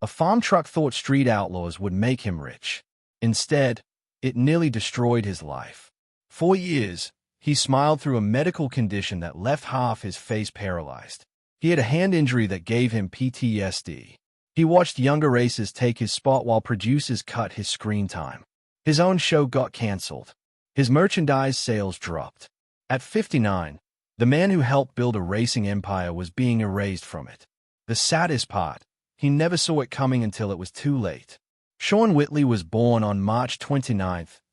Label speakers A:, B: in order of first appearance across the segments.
A: A farm truck thought street outlaws would make him rich. Instead, it nearly destroyed his life. For years, he smiled through a medical condition that left half his face paralyzed. He had a hand injury that gave him PTSD. He watched younger racers take his spot while producers cut his screen time. His own show got canceled. His merchandise sales dropped. At 59, the man who helped build a racing empire was being erased from it. The saddest part, he never saw it coming until it was too late. Sean Whitley was born on March 29,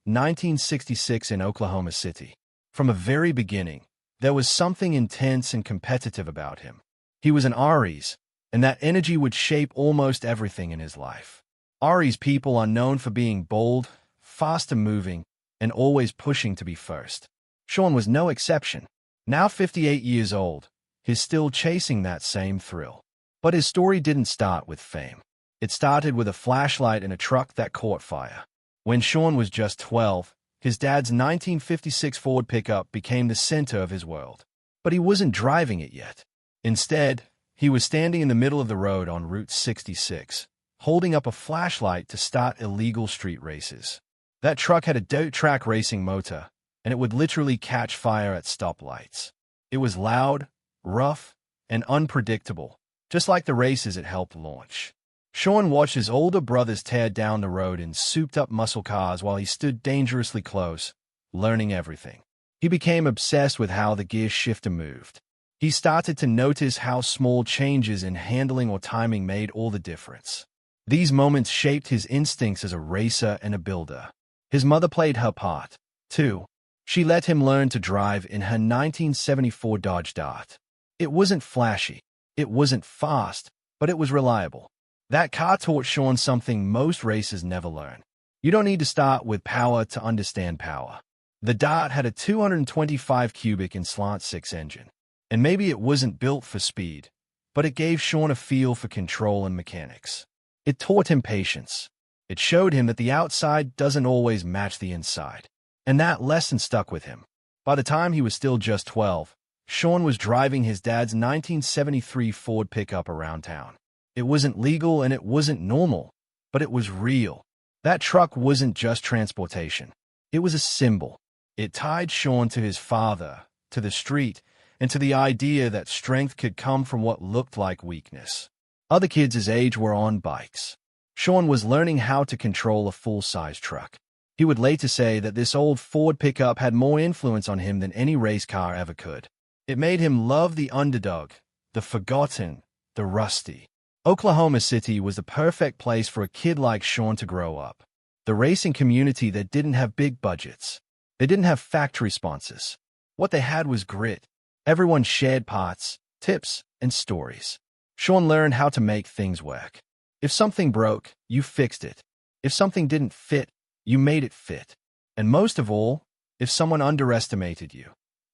A: 1966 in Oklahoma City. From the very beginning, there was something intense and competitive about him. He was an Aries, and that energy would shape almost everything in his life. Aries people are known for being bold, faster-moving, and always pushing to be first. Sean was no exception. Now 58 years old, he's still chasing that same thrill. But his story didn't start with fame. It started with a flashlight in a truck that caught fire. When Sean was just 12, his dad's 1956 Ford pickup became the center of his world. But he wasn't driving it yet. Instead, he was standing in the middle of the road on Route 66, holding up a flashlight to start illegal street races. That truck had a dirt track racing motor, and it would literally catch fire at stoplights. It was loud, rough, and unpredictable, just like the races it helped launch. Sean watched his older brothers tear down the road in souped-up muscle cars while he stood dangerously close, learning everything. He became obsessed with how the gear shifter moved. He started to notice how small changes in handling or timing made all the difference. These moments shaped his instincts as a racer and a builder. His mother played her part, too. She let him learn to drive in her 1974 Dodge Dart. It wasn't flashy, it wasn't fast, but it was reliable. That car taught Sean something most racers never learn. You don't need to start with power to understand power. The Dart had a 225 cubic and slant 6 engine. And maybe it wasn't built for speed, but it gave Sean a feel for control and mechanics. It taught him patience. It showed him that the outside doesn't always match the inside. And that lesson stuck with him. By the time he was still just 12, Sean was driving his dad's 1973 Ford pickup around town. It wasn't legal and it wasn't normal, but it was real. That truck wasn't just transportation. It was a symbol. It tied Sean to his father, to the street, and to the idea that strength could come from what looked like weakness. Other kids his age were on bikes. Sean was learning how to control a full-size truck. He would later say that this old Ford pickup had more influence on him than any race car ever could. It made him love the underdog, the forgotten, the rusty. Oklahoma City was the perfect place for a kid like Sean to grow up. The racing community that didn't have big budgets. They didn't have factory sponsors. What they had was grit. Everyone shared parts, tips, and stories. Sean learned how to make things work. If something broke, you fixed it. If something didn't fit, you made it fit. And most of all, if someone underestimated you,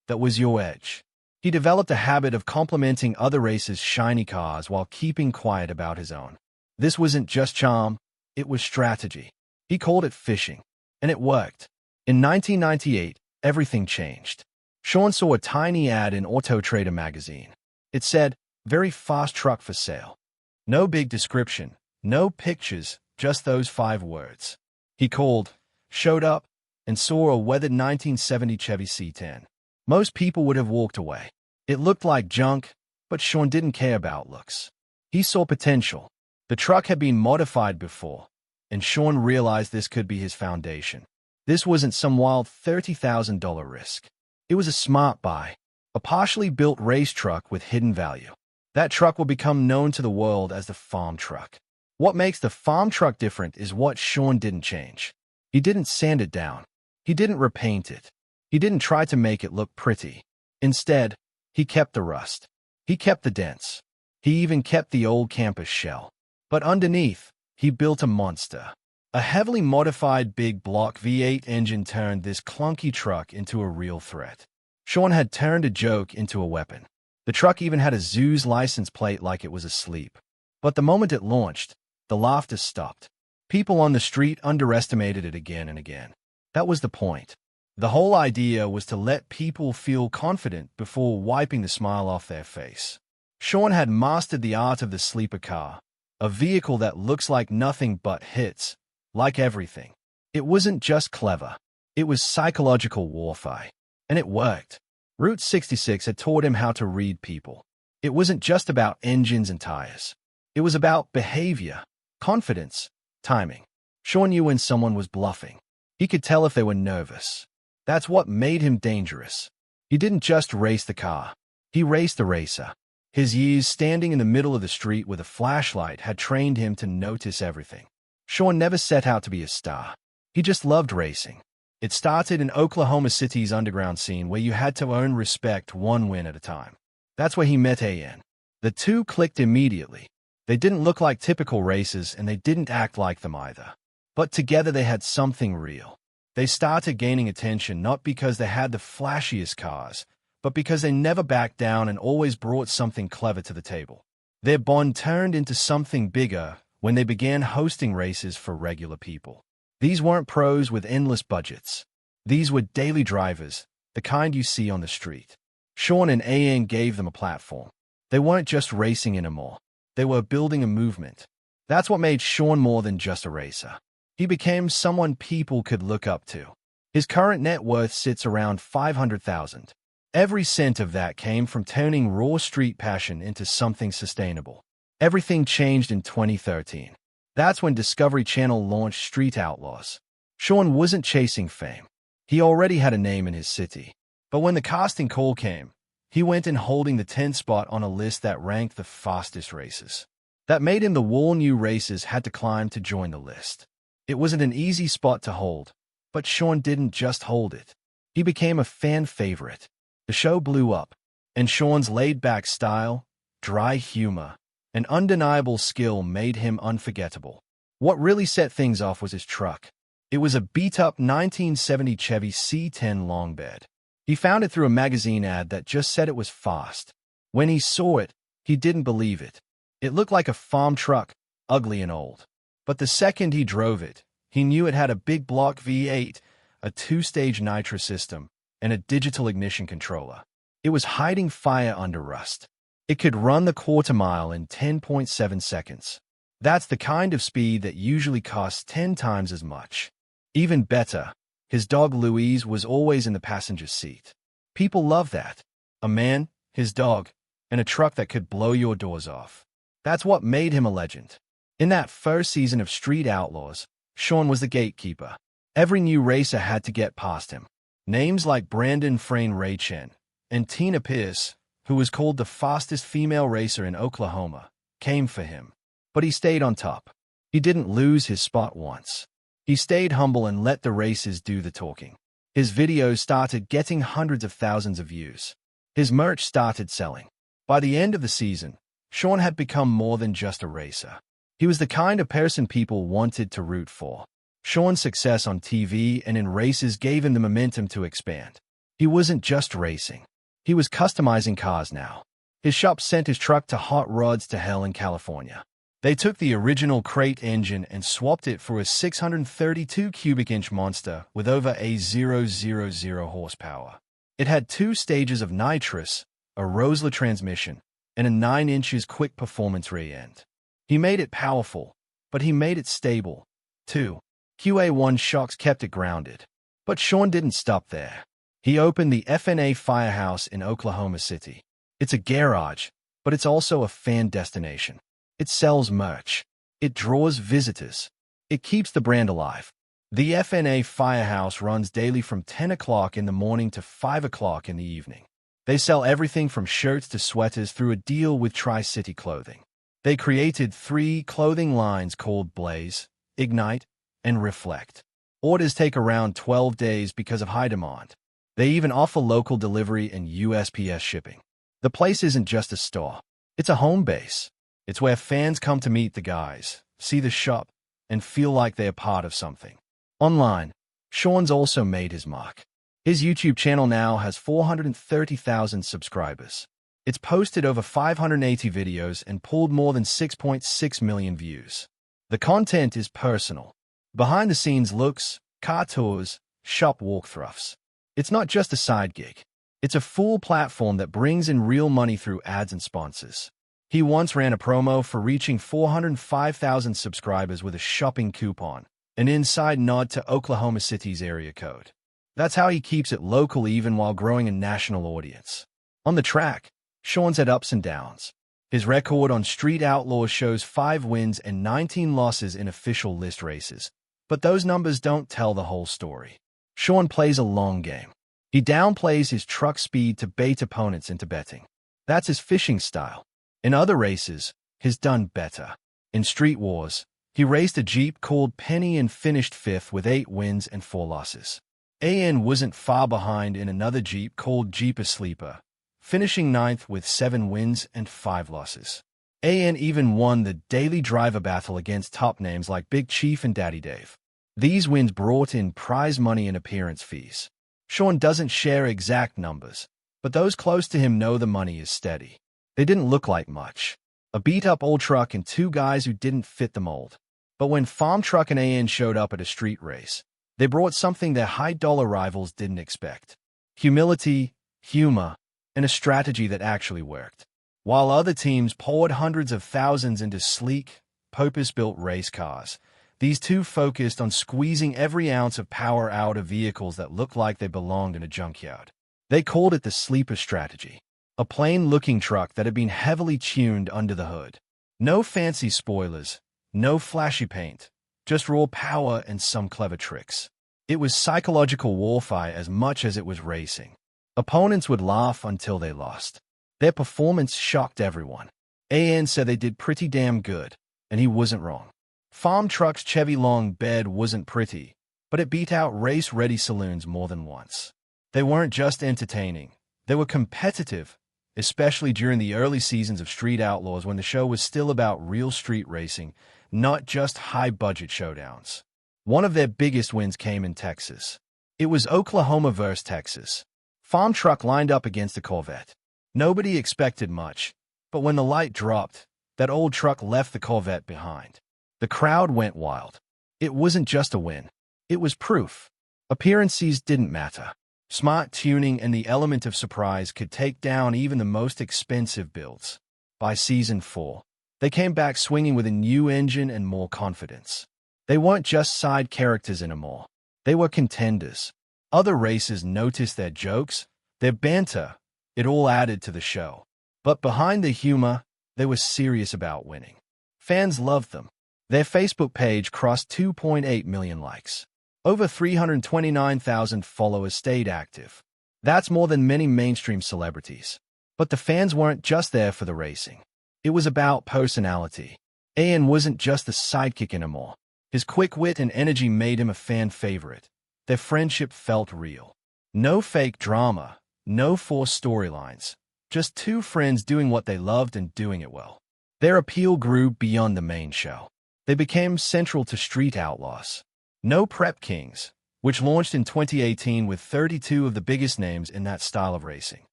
A: that was your edge. He developed a habit of complimenting other racers' shiny cars while keeping quiet about his own. This wasn't just charm, it was strategy. He called it fishing. And it worked. In 1998, everything changed. Sean saw a tiny ad in Auto Trader magazine. It said, "Very fast truck for sale." No big description, no pictures, just those 5 words. He called, showed up, and saw a weathered 1970 Chevy C10. Most people would have walked away. It looked like junk, but Sean didn't care about looks. He saw potential. The truck had been modified before, and Sean realized this could be his foundation. This wasn't some wild $30,000 risk. It was a smart buy, a partially built race truck with hidden value. That truck will become known to the world as the Farmtruck. What makes the Farmtruck different is what Sean didn't change. He didn't sand it down. He didn't repaint it. He didn't try to make it look pretty. Instead, he kept the rust. He kept the dents. He even kept the old campus shell. But underneath, he built a monster. A heavily modified big block V8 engine turned this clunky truck into a real threat. Sean had turned a joke into a weapon. The truck even had a zoo's license plate like it was asleep. But the moment it launched, the laughter stopped. People on the street underestimated it again and again. That was the point. The whole idea was to let people feel confident before wiping the smile off their face. Sean had mastered the art of the sleeper car, A vehicle that looks like nothing but hits, like everything. It wasn't just clever. It was psychological warfare. And it worked. Route 66 had taught him how to read people. It wasn't just about engines and tires. It was about behavior, confidence, timing. Sean knew when someone was bluffing. He could tell if they were nervous. That's what made him dangerous. He didn't just race the car. He raced the racer. His years standing in the middle of the street with a flashlight had trained him to notice everything. Sean never set out to be a star. He just loved racing. It started in Oklahoma City's underground scene where you had to earn respect one win at a time. That's where he met AN. The two clicked immediately. They didn't look like typical racers and they didn't act like them either. But together they had something real. They started gaining attention not because they had the flashiest cars, but because they never backed down and always brought something clever to the table. Their bond turned into something bigger when they began hosting races for regular people. These weren't pros with endless budgets. These were daily drivers, the kind you see on the street. Sean and AN gave them a platform. They weren't just racing anymore. They were building a movement. That's what made Sean more than just a racer. He became someone people could look up to. His current net worth sits around $500,000. Every cent of that came from turning raw street passion into something sustainable. Everything changed in 2013. That's when Discovery Channel launched Street Outlaws. Sean wasn't chasing fame. He already had a name in his city. But when the casting call came, he went in holding the 10th spot on a list that ranked the fastest races. That made him the wall new racers had to climb to join the list. It wasn't an easy spot to hold, but Sean didn't just hold it. He became a fan favorite. The show blew up, and Sean's laid-back style, dry humor, and undeniable skill made him unforgettable. What really set things off was his truck. It was a beat-up 1970 Chevy C10 long bed. He found it through a magazine ad that just said it was fast. When he saw it, he didn't believe it. It looked like a farm truck, ugly and old. But the second he drove it, he knew it had a big block V8, a two-stage nitro system, and a digital ignition controller. It was hiding fire under rust. It could run the quarter mile in 10.7 seconds. That's the kind of speed that usually costs 10 times as much. Even better, his dog Louise was always in the passenger seat. People love that. A man, his dog, and a truck that could blow your doors off. That's what made him a legend. In that first season of Street Outlaws, Sean was the gatekeeper. Every new racer had to get past him. Names like Brandon Frayne Raychen and Tina Pierce, who was called the fastest female racer in Oklahoma, came for him. But he stayed on top. He didn't lose his spot once. He stayed humble and let the races do the talking. His videos started getting hundreds of thousands of views. His merch started selling. By the end of the season, Sean had become more than just a racer. He was the kind of person people wanted to root for. Sean's success on TV and in races gave him the momentum to expand. He wasn't just racing. He was customizing cars now. His shop sent his truck to Hot Rods to Hell in California. They took the original crate engine and swapped it for a 632 cubic inch monster with over a 000 horsepower. It had 2 stages of nitrous, a Rosler transmission, and a 9 inches quick performance rear end. He made it powerful, but he made it stable, too. QA1 shocks kept it grounded. But Sean didn't stop there. He opened the FNA Firehouse in Oklahoma City. It's a garage, but it's also a fan destination. It sells merch. It draws visitors. It keeps the brand alive. The FNA Firehouse runs daily from 10 o'clock in the morning to 5 o'clock in the evening. They sell everything from shirts to sweaters through a deal with Tri-City Clothing. They created 3 clothing lines called Blaze, Ignite, and Reflect. Orders take around 12 days because of high demand. They even offer local delivery and USPS shipping. The place isn't just a store. It's a home base. It's where fans come to meet the guys, see the shop, and feel like they're part of something. Online, Sean's also made his mark. His YouTube channel now has 430,000 subscribers. It's posted over 580 videos and pulled more than 6.6 million views. The content is personal. Behind-the-scenes looks, car tours, shop walkthroughs. It's not just a side gig. It's a full platform that brings in real money through ads and sponsors. He once ran a promo for reaching 405,000 subscribers with a shopping coupon, an inside nod to Oklahoma City's area code. That's how he keeps it local even while growing a national audience. On the track, Sean's had ups and downs. His record on Street Outlaws shows 5 wins and 19 losses in official list races, but those numbers don't tell the whole story. Sean plays a long game. He downplays his truck speed to bait opponents into betting. That's his fishing style. In other races, he's done better. In Street Wars, he raced a Jeep called Penny and finished 5th with 8 wins and 4 losses. AN wasn't far behind in another Jeep called Jeep Sleeper, finishing 9th with 7 wins and 5 losses. AN even won the daily driver battle against top names like Big Chief and Daddy Dave. These wins brought in prize money and appearance fees. Sean doesn't share exact numbers, but those close to him know the money is steady. They didn't look like much. A beat-up old truck and 2 guys who didn't fit the mold. But when Farmtruck and AN showed up at a street race, they brought something their high-dollar rivals didn't expect. Humility, humor, and a strategy that actually worked. While other teams poured hundreds of thousands into sleek, purpose-built race cars, these two focused on squeezing every ounce of power out of vehicles that looked like they belonged in a junkyard. They called it the sleeper strategy. A plain-looking truck that had been heavily tuned under the hood. No fancy spoilers, no flashy paint, just raw power and some clever tricks. It was psychological warfare as much as it was racing. Opponents would laugh until they lost. Their performance shocked everyone. AN said they did pretty damn good, and he wasn't wrong. Farmtruck's Chevy long bed wasn't pretty, but it beat out race-ready saloons more than once. They weren't just entertaining, they were competitive, especially during the early seasons of Street Outlaws when the show was still about real street racing, not just high-budget showdowns. One of their biggest wins came in Texas. It was Oklahoma versus Texas. Farmtruck lined up against a Corvette. Nobody expected much, but when the light dropped, that old truck left the Corvette behind. The crowd went wild. It wasn't just a win. It was proof. Appearances didn't matter. Smart tuning and the element of surprise could take down even the most expensive builds. By Season 4, they came back swinging with a new engine and more confidence. They weren't just side characters anymore. They were contenders. Other racers noticed their jokes, their banter. It all added to the show. But behind the humor, they were serious about winning. Fans loved them. Their Facebook page crossed 2.8 million likes. Over 329,000 followers stayed active. That's more than many mainstream celebrities. But the fans weren't just there for the racing. It was about personality. AN wasn't just the sidekick anymore. His quick wit and energy made him a fan favorite. Their friendship felt real. No fake drama, no forced storylines. Just 2 friends doing what they loved and doing it well. Their appeal grew beyond the main show. They became central to Street Outlaws. No Prep Kings, which launched in 2018 with 32 of the biggest names in that style of racing.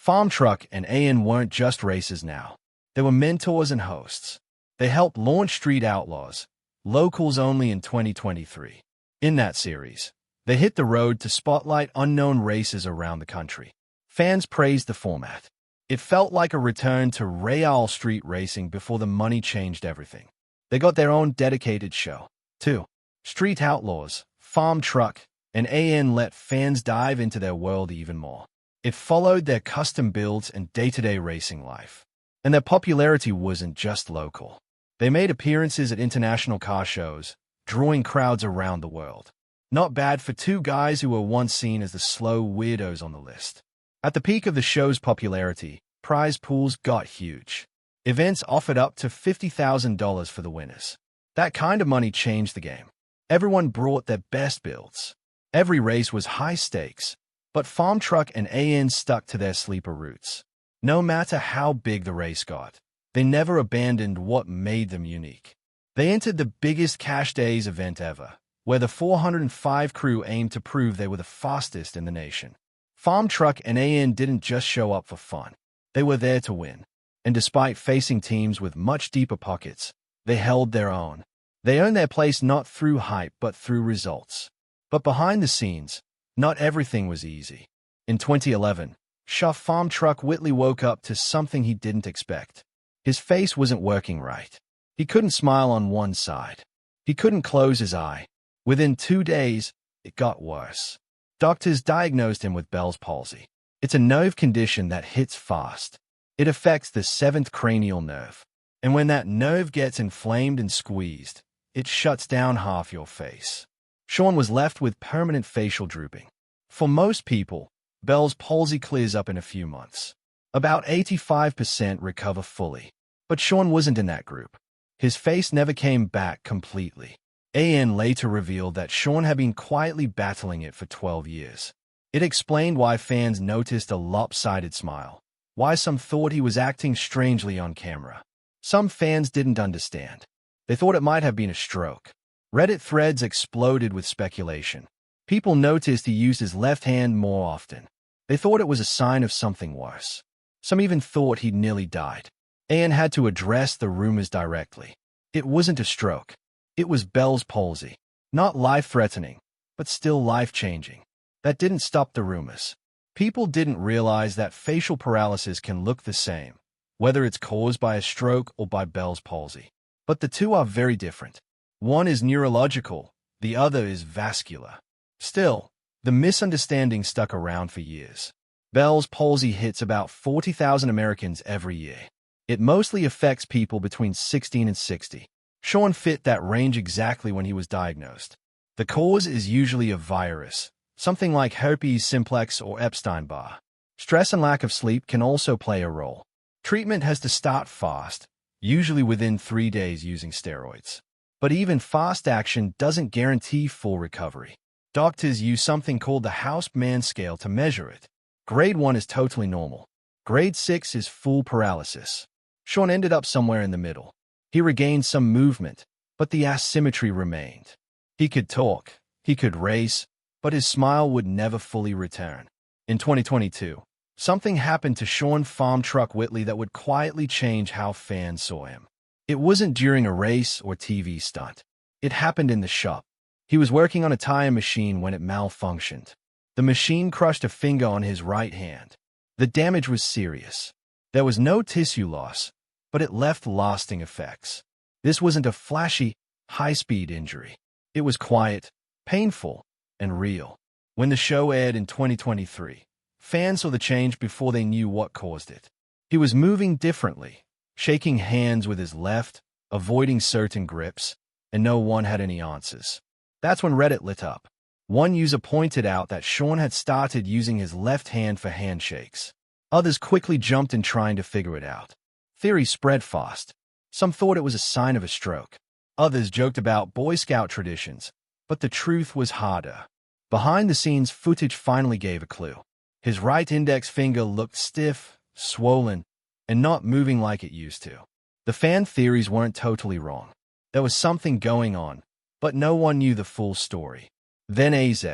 A: Farmtruck and AN weren't just racers now. They were mentors and hosts. They helped launch Street Outlaws, locals only in 2023. In that series, they hit the road to spotlight unknown races around the country. Fans praised the format. It felt like a return to real street racing before the money changed everything. They got their own dedicated show, too. Street Outlaws, Farmtruck, and AN let fans dive into their world even more. It followed their custom builds and day-to-day racing life. And their popularity wasn't just local. They made appearances at international car shows, drawing crowds around the world. Not bad for 2 guys who were once seen as the slow weirdos on the list. At the peak of the show's popularity, prize pools got huge. Events offered up to $50,000 for the winners. That kind of money changed the game. Everyone brought their best builds. Every race was high stakes, but Farmtruck and AN stuck to their sleeper roots. No matter how big the race got, they never abandoned what made them unique. They entered the biggest cash days event ever, where the 405 crew aimed to prove they were the fastest in the nation. Farmtruck and AN didn't just show up for fun. They were there to win. And despite facing teams with much deeper pockets, they held their own. They earned their place not through hype but through results. But behind the scenes, not everything was easy. In 2011, chef Farmtruck Whitley woke up to something he didn't expect. His face wasn't working right. He couldn't smile on one side. He couldn't close his eye. Within 2 days, it got worse. Doctors diagnosed him with Bell's palsy. It's a nerve condition that hits fast. It affects the 7th cranial nerve. And when that nerve gets inflamed and squeezed, it shuts down half your face. Sean was left with permanent facial drooping. For most people, Bell's palsy clears up in a few months. About 85% recover fully. But Sean wasn't in that group. His face never came back completely. AN later revealed that Sean had been quietly battling it for 12 years. It explained why fans noticed a lopsided smile, why some thought he was acting strangely on camera. Some fans didn't understand. They thought it might have been a stroke. Reddit threads exploded with speculation. People noticed he used his left hand more often. They thought it was a sign of something worse. Some even thought he'd nearly died. AN had to address the rumors directly. It wasn't a stroke. It was Bell's palsy. Not life-threatening, but still life-changing. That didn't stop the rumors. People didn't realize that facial paralysis can look the same, whether it's caused by a stroke or by Bell's palsy. But the two are very different. One is neurological, the other is vascular. Still, the misunderstanding stuck around for years. Bell's palsy hits about 40,000 Americans every year. It mostly affects people between 16 and 60. Sean fit that range exactly when he was diagnosed. The cause is usually a virus, something like herpes simplex or Epstein-Barr. Stress and lack of sleep can also play a role. Treatment has to start fast, usually within 3 days using steroids. But even fast action doesn't guarantee full recovery. Doctors use something called the Houseman scale to measure it. Grade 1 is totally normal. Grade 6 is full paralysis. Sean ended up somewhere in the middle. He regained some movement, but the asymmetry remained. He could talk, he could race, but his smile would never fully return. In 2022, something happened to Sean Farmtruck Whitley that would quietly change how fans saw him. It wasn't during a race or TV stunt. It happened in the shop. He was working on a tire machine when it malfunctioned. The machine crushed a finger on his right hand. The damage was serious. There was no tissue loss, but it left lasting effects. This wasn't a flashy, high-speed injury. It was quiet, painful, and real. When the show aired in 2023, fans saw the change before they knew what caused it. He was moving differently, shaking hands with his left, avoiding certain grips, and no one had any answers. That's when Reddit lit up. One user pointed out that Sean had started using his left hand for handshakes. Others quickly jumped in trying to figure it out. Theories spread fast. Some thought it was a sign of a stroke. Others joked about Boy Scout traditions, but the truth was harder. Behind-the-scenes footage finally gave a clue. His right index finger looked stiff, swollen, and not moving like it used to. The fan theories weren't totally wrong. There was something going on, but no one knew the full story. Then AZ,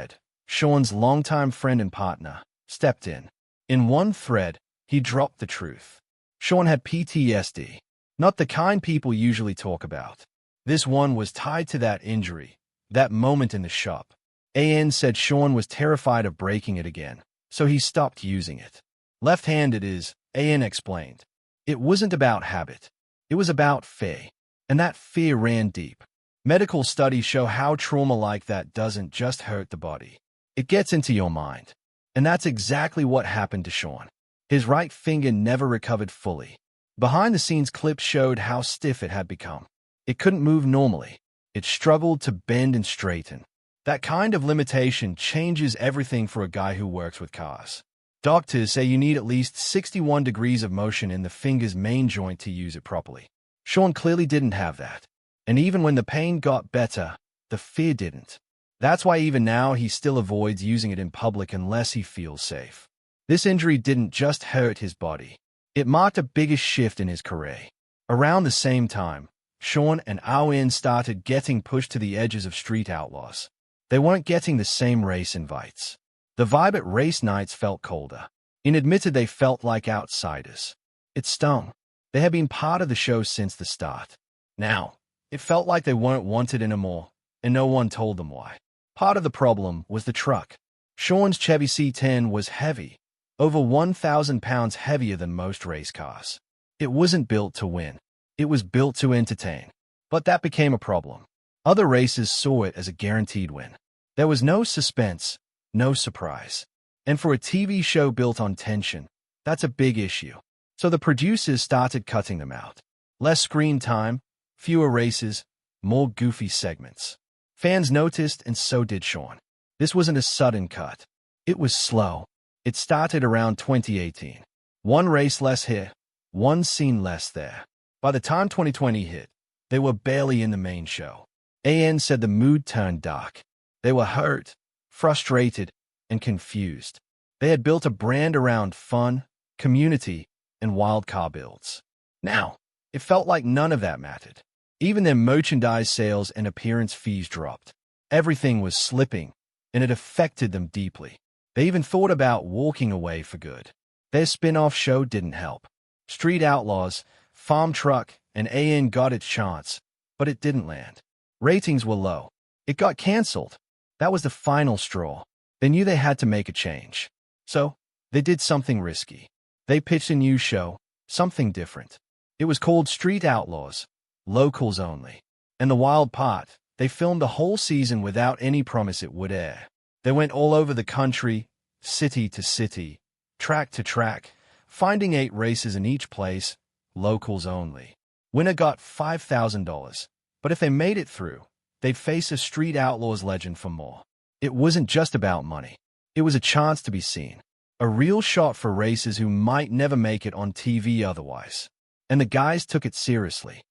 A: Sean's longtime friend and partner, stepped in. In one thread, he dropped the truth. Sean had PTSD, not the kind people usually talk about. This one was tied to that injury, that moment in the shop. AN said Sean was terrified of breaking it again, so he stopped using it. Left-handed is, AN explained. It wasn't about habit. It was about fear, and that fear ran deep. Medical studies show how trauma like that doesn't just hurt the body. It gets into your mind. And that's exactly what happened to Sean. His right finger never recovered fully. Behind-the-scenes clips showed how stiff it had become. It couldn't move normally. It struggled to bend and straighten. That kind of limitation changes everything for a guy who works with cars. Doctors say you need at least 61 degrees of motion in the finger's main joint to use it properly. Sean clearly didn't have that. And even when the pain got better, the fear didn't. That's why even now he still avoids using it in public unless he feels safe. This injury didn't just hurt his body. It marked a biggest shift in his career. Around the same time, Sean and Owen started getting pushed to the edges of street outlaws. They weren't getting the same race invites. The vibe at race nights felt colder. And admitted they felt like outsiders. It stung. They had been part of the show since the start. Now, it felt like they weren't wanted anymore, and no one told them why. Part of the problem was the truck. Sean's Chevy C10 was heavy, over 1,000 pounds heavier than most race cars. It wasn't built to win. It was built to entertain. But that became a problem. Other races saw it as a guaranteed win. There was no suspense, no surprise. And for a TV show built on tension, that's a big issue. So the producers started cutting them out. Less screen time, fewer races, more goofy segments. Fans noticed, and so did Sean. This wasn't a sudden cut. It was slow. It started around 2018. One race less here, one scene less there. By the time 2020 hit, they were barely in the main show. AN said the mood turned dark. They were hurt, frustrated, and confused. They had built a brand around fun, community, and wild car builds. Now, it felt like none of that mattered. Even their merchandise sales and appearance fees dropped. Everything was slipping, and it affected them deeply. They even thought about walking away for good. Their spin-off show didn't help. Street Outlaws, Farmtruck, and AN got its chance, but it didn't land. Ratings were low. It got canceled. That was the final straw. They knew they had to make a change. So, they did something risky. They pitched a new show, something different. It was called Street Outlaws, locals only. And the wild part, they filmed the whole season without any promise it would air. They went all over the country, city to city, track to track, finding 8 races in each place, locals only. Winner got $5,000, but if they made it through, they'd face a Street Outlaws legend for more. It wasn't just about money. It was a chance to be seen. A real shot for racers who might never make it on TV otherwise. And the guys took it seriously.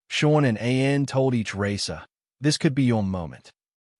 A: Sean and AN told each racer, this could be your moment.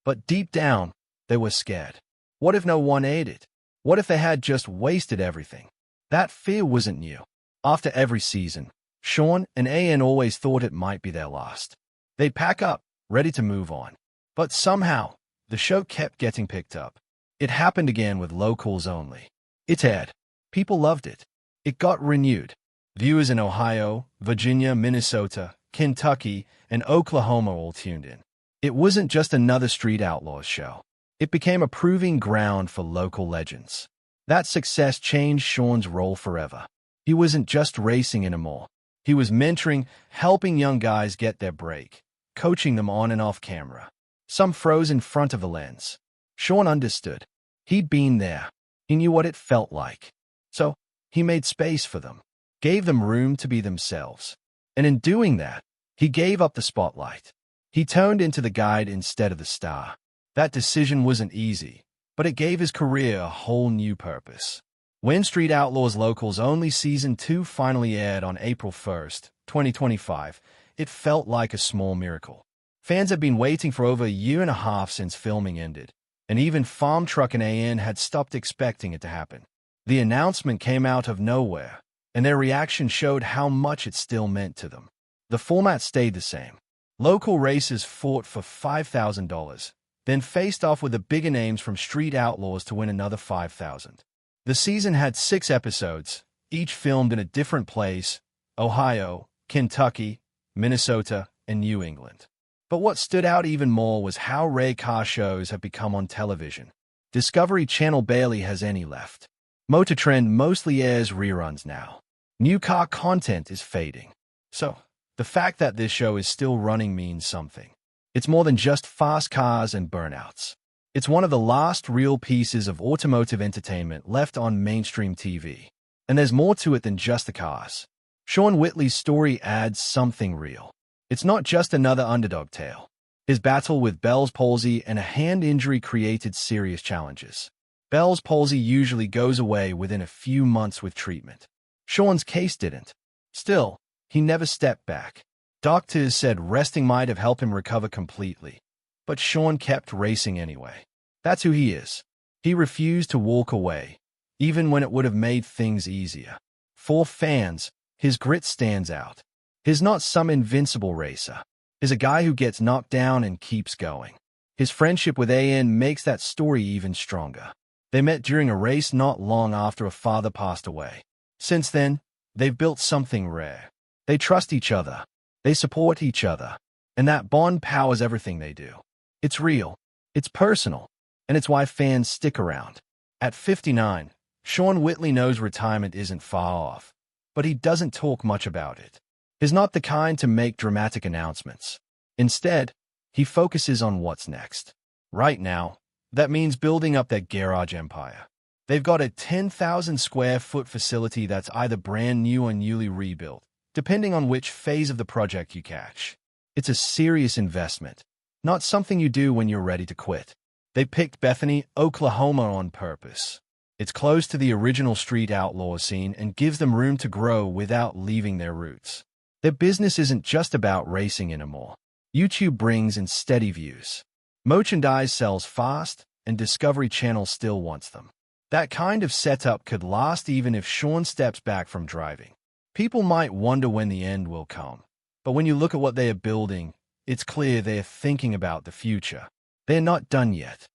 A: But deep down, they were scared. What if no one aired it? What if they had just wasted everything? That fear wasn't new. After every season, Sean and AN always thought it might be their last. They'd pack up, ready to move on. But somehow, the show kept getting picked up. It happened again with locals only. It aired. People loved it. It got renewed. Viewers in Ohio, Virginia, Minnesota, Kentucky, and Oklahoma all tuned in. It wasn't just another Street Outlaws show. It became a proving ground for local legends. That success changed Sean's role forever. He wasn't just racing anymore. He was mentoring, helping young guys get their break, coaching them on and off camera. Some froze in front of the lens. Sean understood. He'd been there. He knew what it felt like. So, he made space for them, gave them room to be themselves. And in doing that, he gave up the spotlight. He turned into the guide instead of the star. That decision wasn't easy, but it gave his career a whole new purpose. When Street Outlaws Locals Only Season 2 finally aired on April 1st, 2025, it felt like a small miracle. Fans had been waiting for over a year and a half since filming ended, and even Farmtruck and AN had stopped expecting it to happen. The announcement came out of nowhere, and their reaction showed how much it still meant to them. The format stayed the same. Local racers fought for $5,000, then faced off with the bigger names from Street Outlaws to win another $5,000. The season had 6 episodes, each filmed in a different place: Ohio, Kentucky, Minnesota, and New England. But what stood out even more was how rare car shows have become on television. Discovery Channel barely has any left. Motor Trend mostly airs reruns now. New car content is fading. So, the fact that this show is still running means something. It's more than just fast cars and burnouts. It's one of the last real pieces of automotive entertainment left on mainstream TV. And there's more to it than just the cars. Sean Whitley's story adds something real. It's not just another underdog tale. His battle with Bell's palsy and a hand injury created serious challenges. Bell's palsy usually goes away within a few months with treatment. Sean's case didn't. Still, he never stepped back. Doctors said resting might have helped him recover completely. But Sean kept racing anyway. That's who he is. He refused to walk away, even when it would have made things easier. For fans, his grit stands out. He's not some invincible racer. He's a guy who gets knocked down and keeps going. His friendship with AN makes that story even stronger. They met during a race not long after a father passed away. Since then, they've built something rare. They trust each other. They support each other. And that bond powers everything they do. It's real. It's personal. And it's why fans stick around. At 59, Sean Whitley knows retirement isn't far off. but he doesn't talk much about it. He's not the kind to make dramatic announcements. Instead, he focuses on what's next. Right now, that means building up that garage empire. They've got a 10,000 square foot facility that's either brand new or newly rebuilt, depending on which phase of the project you catch. It's a serious investment, not something you do when you're ready to quit. They picked Bethany, Oklahoma on purpose. It's close to the original street outlaw scene and gives them room to grow without leaving their roots. Their business isn't just about racing anymore. YouTube brings in steady views. Merchandise sells fast, and Discovery Channel still wants them. That kind of setup could last even if Sean steps back from driving. People might wonder when the end will come, but when you look at what they are building, it's clear they are thinking about the future. They're not done yet.